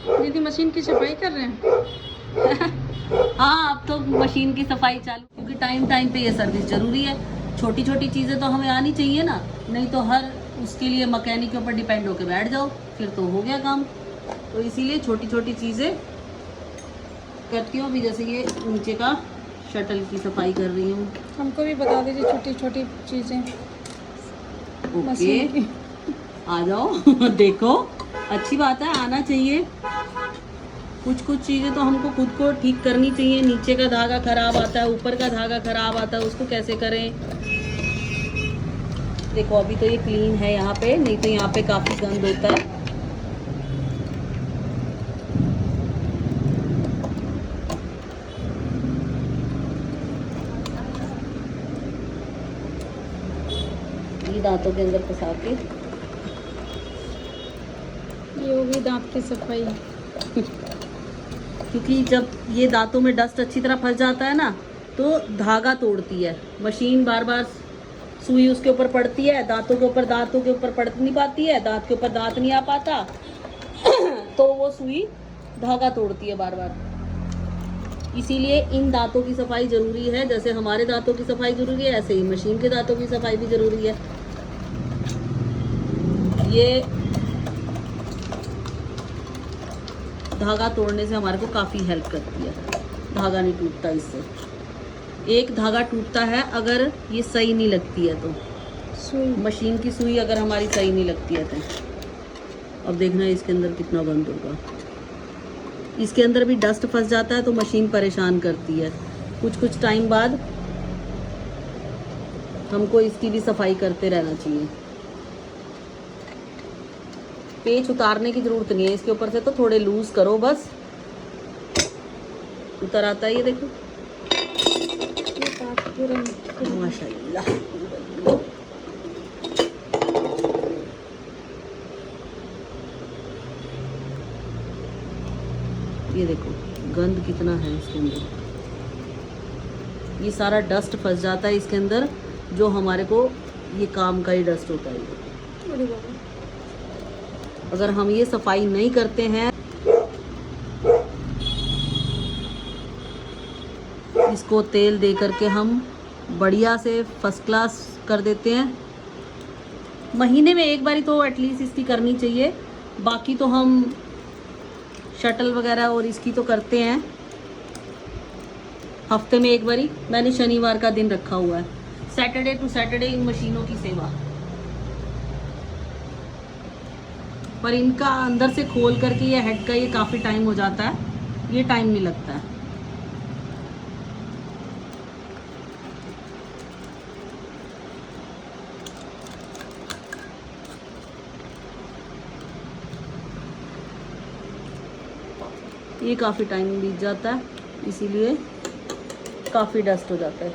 दीदी मशीन की सफाई कर रहे हैं। हाँ, अब तो मशीन की सफाई चालू, क्योंकि टाइम टाइम पे ये सर्विस जरूरी है। छोटी छोटी चीज़ें तो हमें आनी चाहिए ना, नहीं तो हर उसके लिए मैकेनिक के ऊपर डिपेंड होके बैठ जाओ, फिर तो हो गया काम। तो इसीलिए छोटी छोटी चीज़ें करती हूँ। अभी जैसे ये नीचे का शटल की सफाई कर रही हूँ। हमको भी बता दीजिए छोटी छोटी चीज़ें ओके, मशीन की। आ जाओ। देखो, अच्छी बात है, आना चाहिए। कुछ कुछ चीज़ें तो हमको खुद को ठीक करनी चाहिए। नीचे का धागा खराब आता है, ऊपर का धागा खराब आता है, उसको कैसे करें। देखो अभी तो ये क्लीन है यहाँ पे, नहीं तो यहाँ पे काफ़ी गंद होता है। ये दांतों के अंदर फंसा के ये होगी दांत की सफाई। क्योंकि जब ये दांतों में डस्ट अच्छी तरह फंस जाता है ना, तो धागा तोड़ती है मशीन। बार बार सुई उसके ऊपर पड़ती है, दांतों के ऊपर पड़ नहीं पाती है, दांत के ऊपर दांत नहीं आ पाता। तो वो सुई धागा तोड़ती है बार बार। इसीलिए इन दांतों की सफाई जरूरी है। जैसे हमारे दांतों की सफाई जरूरी है, ऐसे ही मशीन के दांतों की सफाई भी जरूरी है। ये धागा तोड़ने से हमारे को काफ़ी हेल्प करती है। धागा नहीं टूटता इससे। एक धागा टूटता है अगर ये सही नहीं लगती है तो, सुई मशीन की सुई अगर हमारी सही नहीं लगती है तो। अब देखना इसके अंदर कितना गंद होगा। इसके अंदर भी डस्ट फंस जाता है तो मशीन परेशान करती है। कुछ कुछ टाइम बाद हमको इसकी भी सफाई करते रहना चाहिए। पेच उतारने की जरूरत नहीं है इसके ऊपर से, तो थोड़े लूज करो बस, उतर आता है। ये देखो माशाल्लाह। ये देखो गंद कितना है इसके अंदर। ये सारा डस्ट फंस जाता है इसके अंदर, जो हमारे को ये काम का ही डस्ट होता है। अगर हम ये सफाई नहीं करते हैं, इसको तेल दे करके हम बढ़िया से फर्स्ट क्लास कर देते हैं। महीने में एक बारी तो एटलीस्ट इसकी करनी चाहिए। बाकी तो हम शटल वगैरह और इसकी तो करते हैं हफ्ते में एक बारी। मैंने शनिवार का दिन रखा हुआ है, सैटरडे टू सैटरडे इन मशीनों की सेवा। पर इनका अंदर से खोल करके ये हेड का ये काफ़ी टाइम हो जाता है, ये टाइम नहीं लगता है। ये काफ़ी टाइम बीत जाता है, इसीलिए काफ़ी डस्ट हो जाता है।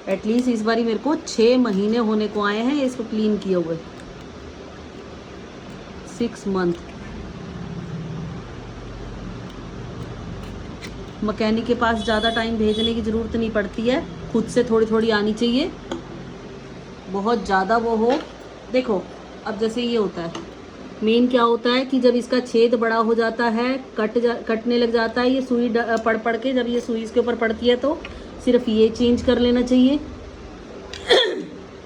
एटलीस्ट इस बारी मेरे को 6 महीने होने को आए हैं इसको क्लीन किए हुए, 6 मंथ। मैकेनिक के पास ज़्यादा टाइम भेजने की ज़रूरत नहीं पड़ती है, खुद से थोड़ी थोड़ी आनी चाहिए। बहुत ज़्यादा वो हो, देखो अब जैसे ये होता है, मेन क्या होता है कि जब इसका छेद बड़ा हो जाता है, कटने लग जाता है, ये सुई पड़ पड़ के जब ये सुई इसके ऊपर पड़ती है तो सिर्फ ये चेंज कर लेना चाहिए।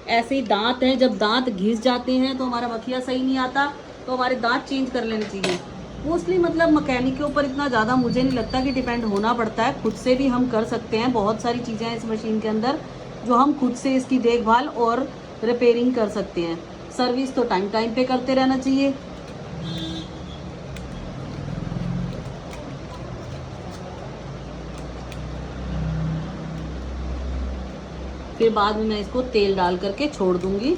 ऐसे ही दांत हैं, जब दांत घिस जाते हैं तो हमारा बखिया सही नहीं आता, तो हमारे दांत चेंज कर लेने चाहिए। मोस्टली मतलब मैकेनिक के ऊपर इतना ज़्यादा मुझे नहीं लगता कि डिपेंड होना पड़ता है, खुद से भी हम कर सकते हैं। बहुत सारी चीज़ें हैं इस मशीन के अंदर जो हम खुद से इसकी देखभाल और रिपेयरिंग कर सकते हैं। सर्विस तो टाइम टाइम पे करते रहना चाहिए। फिर बाद में मैं इसको तेल डाल करके छोड़ दूंगी।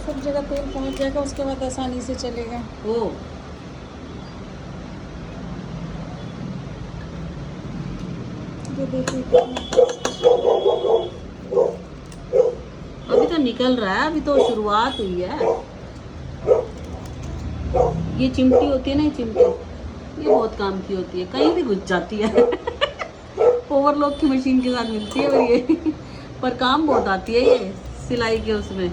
सब जगह तेल पहुंच जाएगा, उसके बाद आसानी से चलेगा। ओ ये देखिए अभी तो निकल रहा है, अभी तो शुरुआत हुई है। ये चिमटी होती है ना, ये चिमटी ये बहुत काम की होती है, कहीं भी घुस जाती है। ओवरलॉक की मशीन के साथ मिलती है और ये पर काम बहुत आती है ये सिलाई के उसमें।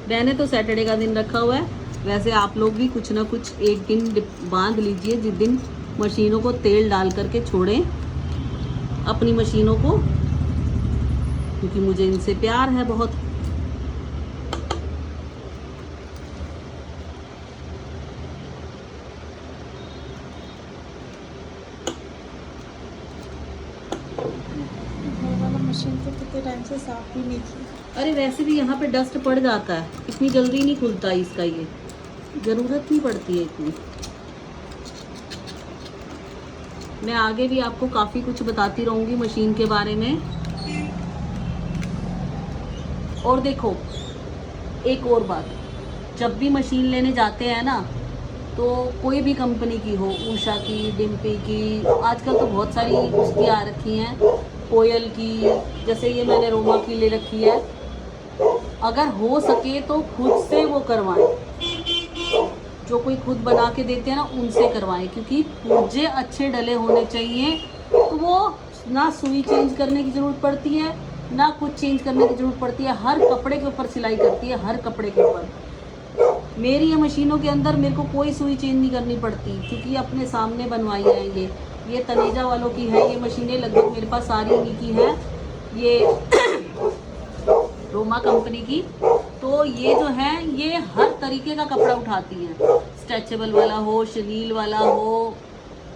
मैंने तो सैटरडे का दिन रखा हुआ है, वैसे आप लोग भी कुछ ना कुछ एक दिन बांध लीजिए जिस दिन मशीनों को तेल डाल करके छोड़ें अपनी मशीनों को, क्योंकि मुझे इनसे प्यार है बहुत। घर वाला मशीन तो कितने टाइम से साफ भी नहीं की। अरे वैसे भी यहाँ पे डस्ट पड़ जाता है, इतनी जल्दी नहीं खुलता इसका, ये ज़रूरत नहीं पड़ती है इतनी। मैं आगे भी आपको काफ़ी कुछ बताती रहूँगी मशीन के बारे में। और देखो एक और बात, जब भी मशीन लेने जाते हैं ना, तो कोई भी कंपनी की हो, उषा की, डिम्पी की, आजकल तो बहुत सारी उसकी आ रखी हैं, कोयल की, जैसे ये मैंने रोमा की ले रखी है। अगर हो सके तो खुद से वो करवाएं, जो कोई खुद बना के देते हैं ना उनसे करवाएं, क्योंकि पुर्जे अच्छे डले होने चाहिए। तो वो ना सुई चेंज करने की ज़रूरत पड़ती है, ना कुछ चेंज करने की ज़रूरत पड़ती है। हर कपड़े के ऊपर सिलाई करती है, हर कपड़े के ऊपर। मेरी ये मशीनों के अंदर मेरे को कोई सुई चेंज नहीं करनी पड़ती, क्योंकि अपने सामने बनवाई है। ये तनेजा वालों की है ये मशीनें, लगभग मेरे पास सारी इन्हीं की है, ये रोमा कंपनी की। तो ये जो है ये हर तरीके का कपड़ा उठाती हैं, स्ट्रेचेबल वाला हो, शनील वाला हो,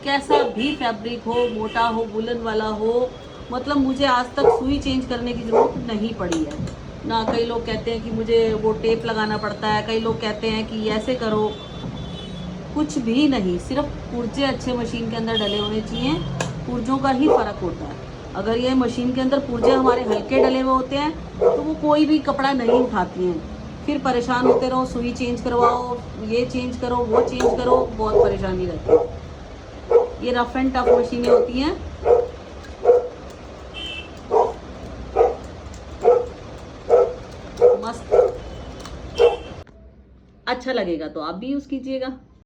कैसा भी फैब्रिक हो, मोटा हो, वुलन वाला हो, मतलब मुझे आज तक सुई चेंज करने की ज़रूरत नहीं पड़ी है ना। कई लोग कहते हैं कि मुझे वो टेप लगाना पड़ता है, कई लोग कहते हैं कि ऐसे करो, कुछ भी नहीं। सिर्फ पुर्जे अच्छे मशीन के अंदर डले होने चाहिए, पुर्जों का ही फ़र्क होता है। अगर ये मशीन के अंदर पुर्जे हमारे हल्के डले हुए होते हैं तो वो कोई भी कपड़ा नहीं उठाती हैं, फिर परेशान होते रहो, सुई चेंज करवाओ, ये चेंज करो, वो चेंज करो, बहुत परेशानी रहती है। ये रफ एंड टफ मशीनें होती हैं। मस्त, अच्छा लगेगा तो आप भी यूज़ कीजिएगा।